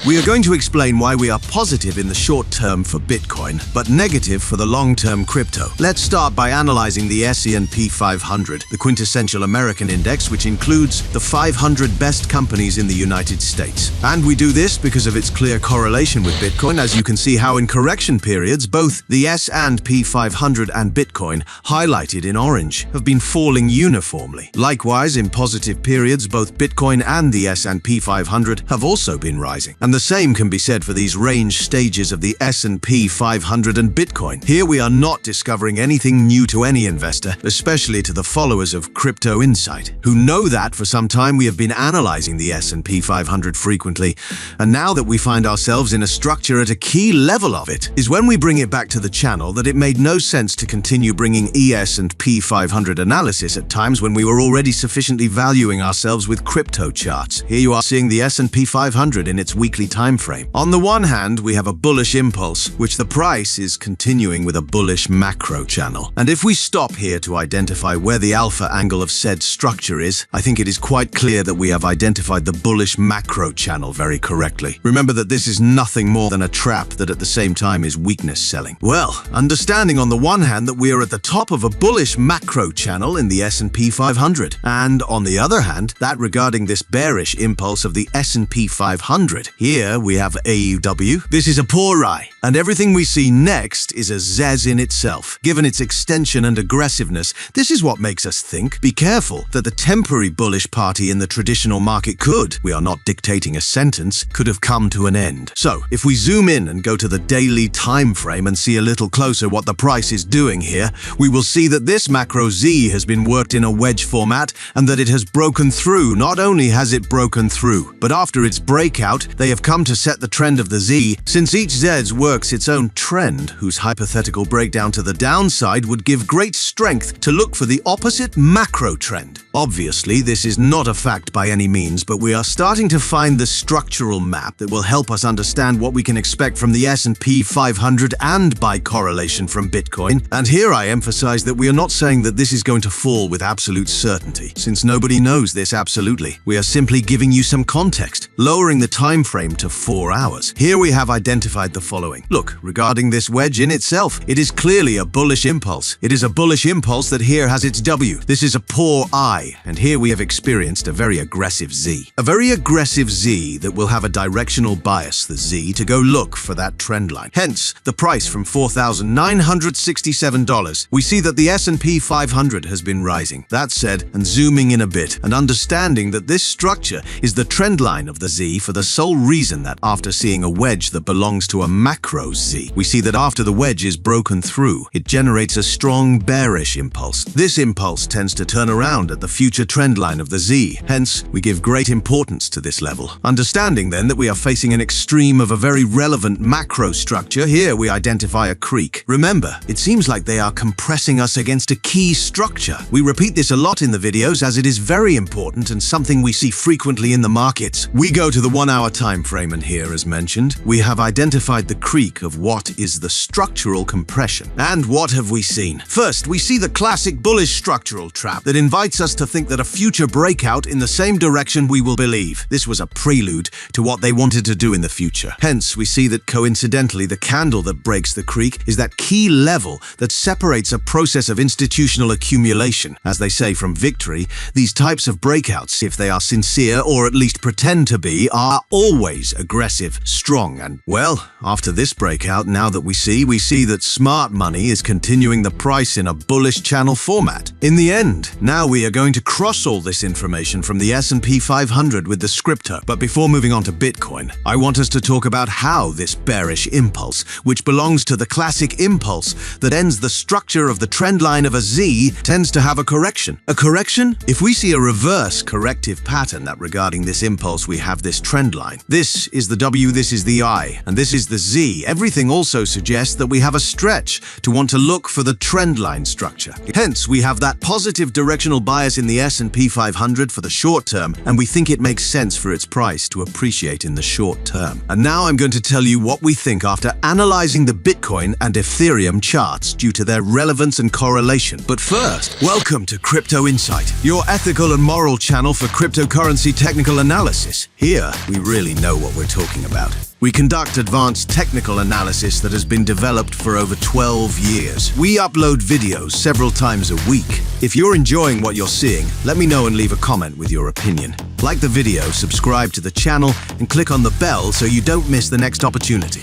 We are going to explain why we are positive in the short term for Bitcoin, but negative for the long-term crypto. Let's start by analyzing the S&P 500, the quintessential American index, which includes the 500 best companies in the United States. And we do this because of its clear correlation with Bitcoin, as you can see how in correction periods, both the S&P 500 and Bitcoin, highlighted in orange, have been falling uniformly. Likewise, in positive periods, both Bitcoin and the S&P 500 have also been rising. And the same can be said for these range stages of the S&P 500 and Bitcoin. Here we are not discovering anything new to any investor, especially to the followers of Crypto Insight, who know that for some time we have been analyzing the S&P 500 frequently, and now that we find ourselves in a structure at a key level of it, is when we bring it back to the channel that it made no sense to continue bringing S&P 500 analysis at times when we were already sufficiently valuing ourselves with crypto charts. Here you are seeing the S&P 500 in its weekly time frame. On the one hand, we have a bullish impulse, which the price is continuing with a bullish macro channel. And if we stop here to identify where the alpha angle of said structure is, I think it is quite clear that we have identified the bullish macro channel very correctly. Remember that this is nothing more than a trap that at the same time is weakness selling. Well, understanding on the one hand that we are at the top of a bullish macro channel in the S&P 500, and on the other hand, that regarding this bearish impulse of the S&P 500, here we have AUW. This is a poor eye, and everything we see next is a Zez in itself. Given its extension and aggressiveness, this is what makes us think, be careful, that the temporary bullish party in the traditional market could, we are not dictating a sentence, could have come to an end. So, if we zoom in and go to the daily time frame and see a little closer what the price is doing here, we will see that this macro Z has been worked in a wedge format and that it has broken through. Not only has it broken through, but after its breakout, they have come to set the trend of the Z, since each Z's works its own trend, whose hypothetical breakdown to the downside would give great strength to look for the opposite macro trend. Obviously, this is not a fact by any means, but we are starting to find the structural map that will help us understand what we can expect from the S&P 500 and by correlation from Bitcoin. And here I emphasize that we are not saying that this is going to fall with absolute certainty, since nobody knows this absolutely. We are simply giving you some context, lowering the time frame to 4 hours. Here we have identified the following. Look, regarding this wedge in itself, it is clearly a bullish impulse. It is a bullish impulse that here has its W. This is a poor I, and here we have experienced a very aggressive Z. A very aggressive Z that will have a directional bias, the Z, to go look for that trend line. Hence, the price from $4,967. We see that the S&P 500 has been rising. That said, and zooming in a bit, and understanding that this structure is the trend line of the Z for the sole reason that after seeing a wedge that belongs to a macro Z, we see that after the wedge is broken through, it generates a strong bearish impulse. This impulse tends to turn around at the future trend line of the Z. Hence, we give great importance to this level. Understanding then that we are facing an extreme of a very relevant macro structure, here we identify a creek. Remember, it seems like they are compressing us against a key structure. We repeat this a lot in the videos as it is very important and something we see frequently in the markets. We go to the 1 hour time frame, and here, as mentioned, we have identified the creek of what is the structural compression. And what have we seen? First, we see the classic bullish structural trap that invites us to think that a future breakout in the same direction we will believe. This was a prelude to what they wanted to do in the future. Hence, we see that coincidentally the candle that breaks the creek is that key level that separates a process of institutional accumulation. As they say, from victory, these types of breakouts, if they are sincere or at least pretend to be, are always aggressive, strong, and, well, after this breakout, now that we see that smart money is continuing the price in a bullish channel format. In the end, now we are going to cross all this information from the S&P 500 with the scripto. But before moving on to Bitcoin, I want us to talk about how this bearish impulse, which belongs to the classic impulse that ends the structure of the trend line of a Z, tends to have a correction. A correction? If we see a reverse corrective pattern that regarding this impulse we have this trend line. This is the W, this is the I, and this is the Z. Z, everything also suggests that we have a stretch to want to look for the trend line structure. Hence, we have that positive directional bias in the S&P 500 for the short term, and we think it makes sense for its price to appreciate in the short term. And now I'm going to tell you what we think after analyzing the Bitcoin and Ethereum charts due to their relevance and correlation. But first, welcome to Crypto Insight, your ethical and moral channel for cryptocurrency technical analysis. Here, we really know what we're talking about. We conduct advanced technical analysis that has been developed for over 12 years. We upload videos several times a week. If you're enjoying what you're seeing, let me know and leave a comment with your opinion. Like the video, subscribe to the channel, and click on the bell so you don't miss the next opportunity.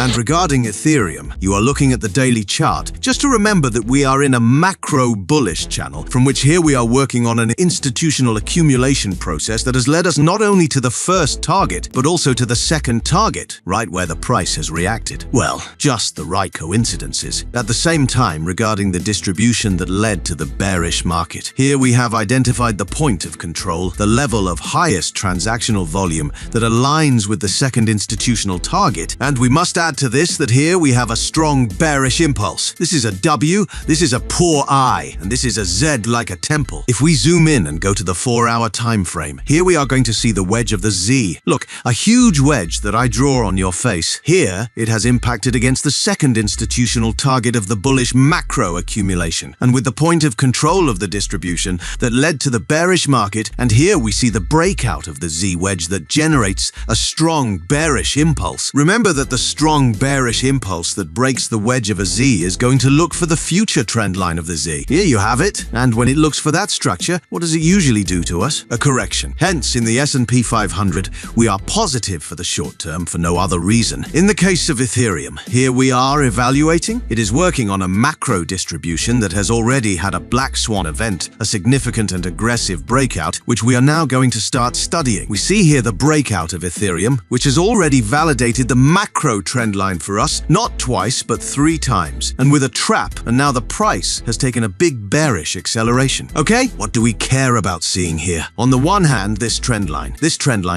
And regarding Ethereum, you are looking at the daily chart. Just to remember that we are in a macro bullish channel, from which here we are working on an institutional accumulation process that has led us not only to the first target, but also to the second target, right where the price has reacted. Well, just the right coincidences. At the same time, regarding the distribution that led to the bearish market, here we have identified the point of control, the level of highest transactional volume that aligns with the second institutional target, and we must add to this that here we have a strong bearish impulse. This is a W, this is a poor I, and this is a Z like a temple. If we zoom in and go to the 4-hour time frame, here we are going to see the wedge of the Z. Look, a huge wedge that I draw on your face. Here, it has impacted against the second institutional target of the bullish macro accumulation, and with the point of control of the distribution that led to the bearish market, and here we see the breakout of the Z wedge that generates a strong bearish impulse. Remember that the strong bearish impulse that breaks the wedge of a Z is going to look for the future trend line of the Z. Here you have it, and when it looks for that structure, what does it usually do to us? A correction. Hence, in the S&P 500, we are positive for the short term for no other reason. In the case of Ethereum, here we are evaluating. It is working on a macro distribution that has already had a black swan event, a significant and aggressive breakout, which we are now going to start studying. We see here the breakout of Ethereum, which has already validated the macro trend line for us, not twice, but 3 times, and with a trap, and now the price has taken a big bearish acceleration. Okay, what do we care about seeing here? On the one hand, this trend line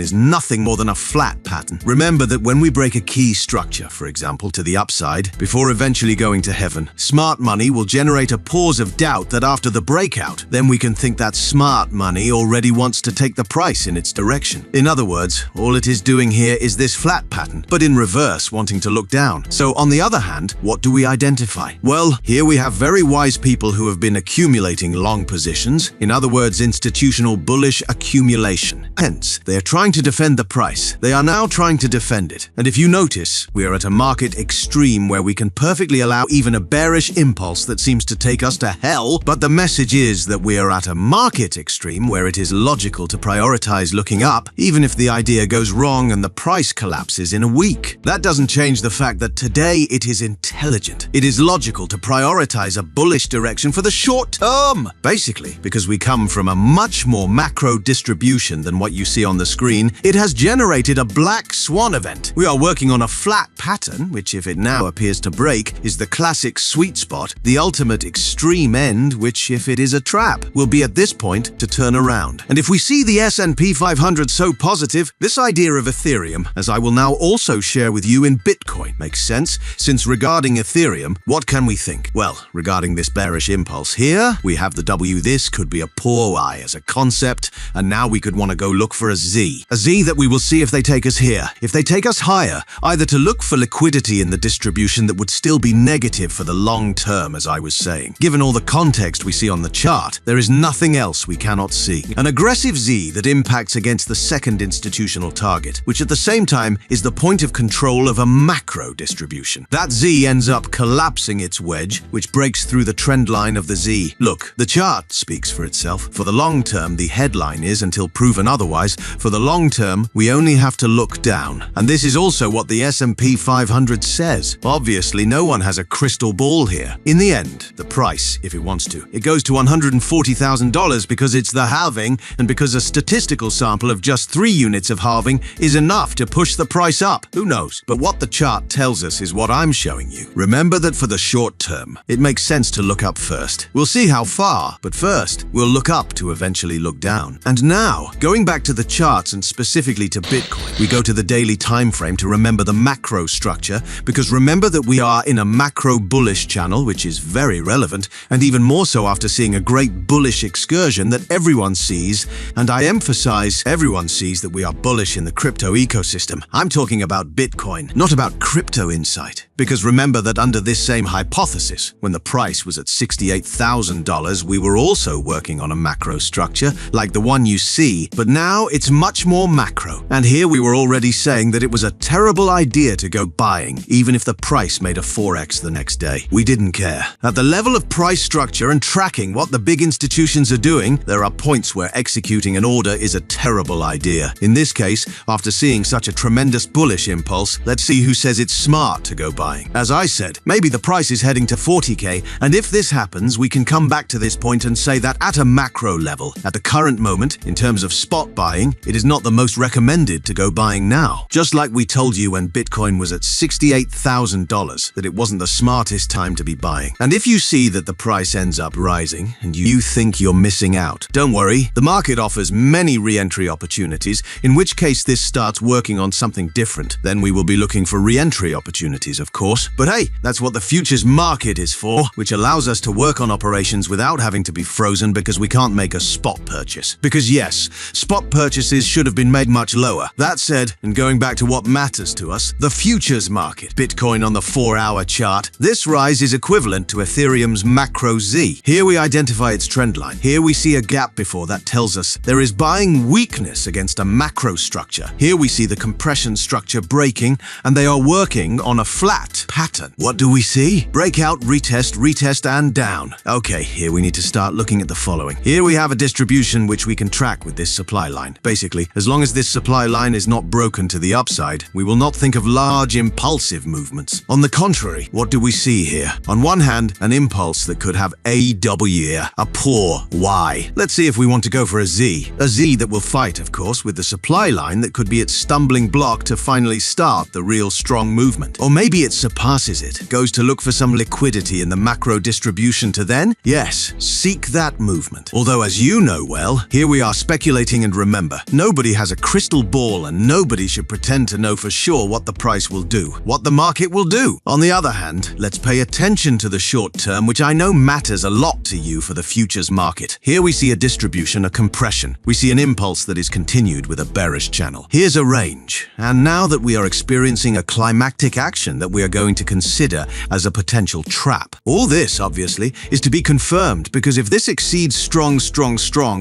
is nothing more than a flat pattern. Remember that when we break a key structure, for example, to the upside, before eventually going to heaven, smart money will generate a pause of doubt that after the breakout, then we can think that smart money already wants to take the price in its direction. In other words, all it is doing here is this flat pattern, but in reverse, wanting to look down. So on the other hand, what do we identify? Well, here we have very wise people who have been accumulating long positions, in other words, institutional bullish accumulation. Hence, they are trying to defend the price. They are now trying to defend it. And if you notice, we are at a market extreme where we can perfectly allow even a bearish impulse that seems to take us to hell, but the message is that we are at a market extreme where it is logical to prioritize looking up, even if the idea goes wrong and the price collapses in a week. That doesn't change the fact that today it is intelligent. It is logical to prioritize a bullish direction for the short term. Basically, because we come from a much more macro distribution than what you see on the screen, it has generated a black swan event. We are working on a flat pattern, which if it now appears to break, is the classic sweet spot, the ultimate extreme end, which if it is a trap, will be at this point to turn around. And if we see the S&P 500 so positive, this idea of Ethereum, as I will now also share with you in Bitcoin, makes sense, since regarding Ethereum, what can we think? Well, regarding this bearish impulse here, we have the W. This could be a poor I as a concept, and now we could want to go look for a Z. A Z that we will see if they take us here. If they take us higher, either to look for liquidity in the distribution that would still be negative for the long term, as I was saying. Given all the context we see on the chart, there is nothing else we cannot see. An aggressive Z that impacts against the second institutional target, which at the same time is the point of control of a macro distribution. That Z ends up collapsing its wedge, which breaks through the trend line of the Z. Look, the chart speaks for itself. For the long term, the headline is, until proven otherwise, for the long term, we only have to look down. And this is also what the S&P 500 says. Obviously, no one has a crystal ball here. In the end, the price, if it wants to, it goes to $140,000 because it's the halving and because a statistical sample of just 3 units of halving is enough to push the price up. Who knows? But what the chart tells us is what I'm showing you. Remember that for the short term, it makes sense to look up first. We'll see how far, but first, we'll look up to eventually look down. And now, going back to the charts and specifically to Bitcoin, we go to the daily time frame to remember the macro structure, because remember that we are in a macro bullish channel, which is very relevant, and even more so after seeing a great bullish excursion that everyone sees, and I emphasize everyone sees that we are bullish in the crypto ecosystem. I'm talking about Bitcoin, not about crypto insight. Because remember that under this same hypothesis, when the price was at $68,000, we were also working on a macro structure like the one you see, but now it's much more macro. And here we were already saying that it was a terrible idea to go buying, even if the price made a 4x the next day. We didn't care. At the level of price structure and tracking what the big institutions are doing, there are points where executing an order is a terrible idea. In this case, after seeing such a tremendous bullish impulse, let's see who says it's smart to go buying. As I said, maybe the price is heading to 40k, and if this happens, we can come back to this point and say that at a macro level, at the current moment, in terms of spot buying, it is not the most recommended to go buying now. Just like we told you when Bitcoin was at $68,000 that it wasn't the smartest time to be buying. And if you see that the price ends up rising and you think you're missing out, don't worry, the market offers many re-entry opportunities, in which case this starts working on something different. Then we will be looking for re-entry opportunities, of course. But hey, that's what the futures market is for, which allows us to work on operations without having to be frozen because we can't make a spot purchase. Because yes, spot purchases should have been made much lower. That said, and going back to what matters to us, the futures market, Bitcoin on the 4-hour chart, this rise is equivalent to Ethereum's macro Z. Here we identify its trend line. Here we see a gap before that tells us there is buying weakness against a macro structure. Here we see the compression structure breaking, and they are working on a flat pattern. What do we see? Breakout, retest, retest, and down. Okay, here we need to start looking at the following. Here we have a distribution which we can track with this supply line. Basically, as long as this supply line is not broken to the upside, we will not think of large impulsive movements. On the contrary, what do we see here? On one hand, an impulse that could have a W, a poor Y. Let's see if we want to go for a Z. A Z that will fight, of course, with the supply line that could be its stumbling block to finally start the real strong movement. Or maybe it surpasses it, goes to look for some liquidity in the macro distribution to then, yes, seek that movement. Although as you know well, here we are speculating, and remember, nobody has a crystal ball and nobody should pretend to know for sure what the price will do, what the market will do. On the other hand, let's pay attention to the short term, which I know matters a lot to you for the futures market. Here we see a distribution, a compression. We see an impulse that is continued with a bearish channel. Here's a range. And now that we are experiencing a climactic action that we are going to consider as a potential trap. All this, obviously, is to be confirmed, because if this exceeds strong,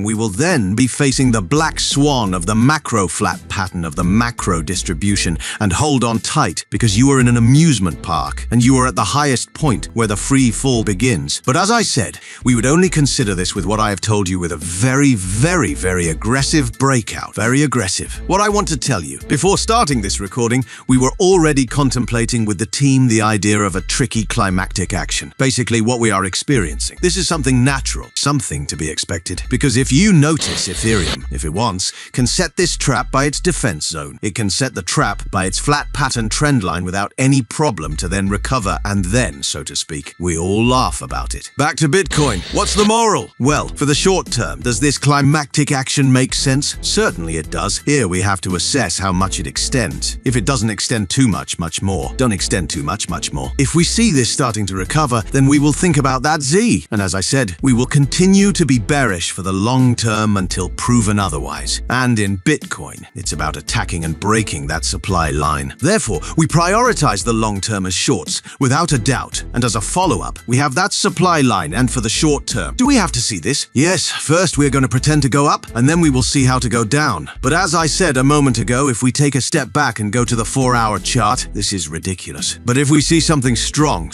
we will then be facing the black swan of the macro flat pattern of the macro distribution. And hold on tight, because you are in an amusement park and you are at the highest point where the free fall begins. But as I said, we would only consider this with what I have told you with a very aggressive breakout. Very aggressive. What I want to tell you, before starting this recording, we were already contemplating with the team the idea of a tricky climactic action. Basically what we are experiencing. This is something natural, something to be expected. Because if you notice, Ethereum, if it wants, can set this trap by its defense zone. It can set the trap by its flat pattern trend line without any problem to then recover, and then, so to speak, we all laugh about it. Back to Bitcoin. What's the moral? Well, for the short term, does this climactic action make sense? Certainly it does. Here we have to assess how much it extends. If it doesn't extend too much more. Don't extend too much more. If we see this starting to recover, then we will think about that Z. And as I said, we will continue to be bearish for the long term until proven otherwise. And in Bitcoin, it's about attacking and breaking that supply line. Therefore, we prioritize the long term as shorts, without a doubt. And as a follow-up, we have that supply line, and for the short term. Do we have to see this? Yes, first we're going to pretend to go up, and then we will see how to go down. But as I said a moment ago, if we take a step back and go to the 4-hour chart, this is ridiculous. But if we see something strong,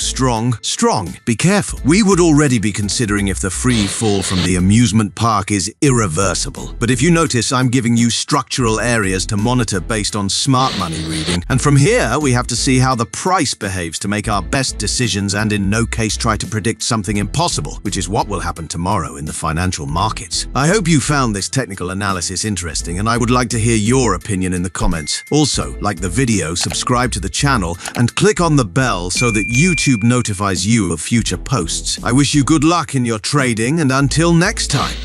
be careful. We would already be considering if the free fall from the amusement park is irreversible. But if you notice, I'm giving you structural areas areas to monitor based on smart money reading. And from here, we have to see how the price behaves to make our best decisions and in no case try to predict something impossible, which is what will happen tomorrow in the financial markets. I hope you found this technical analysis interesting, and I would like to hear your opinion in the comments. Also, like the video, subscribe to the channel, and click on the bell so that YouTube notifies you of future posts. I wish you good luck in your trading, and until next time.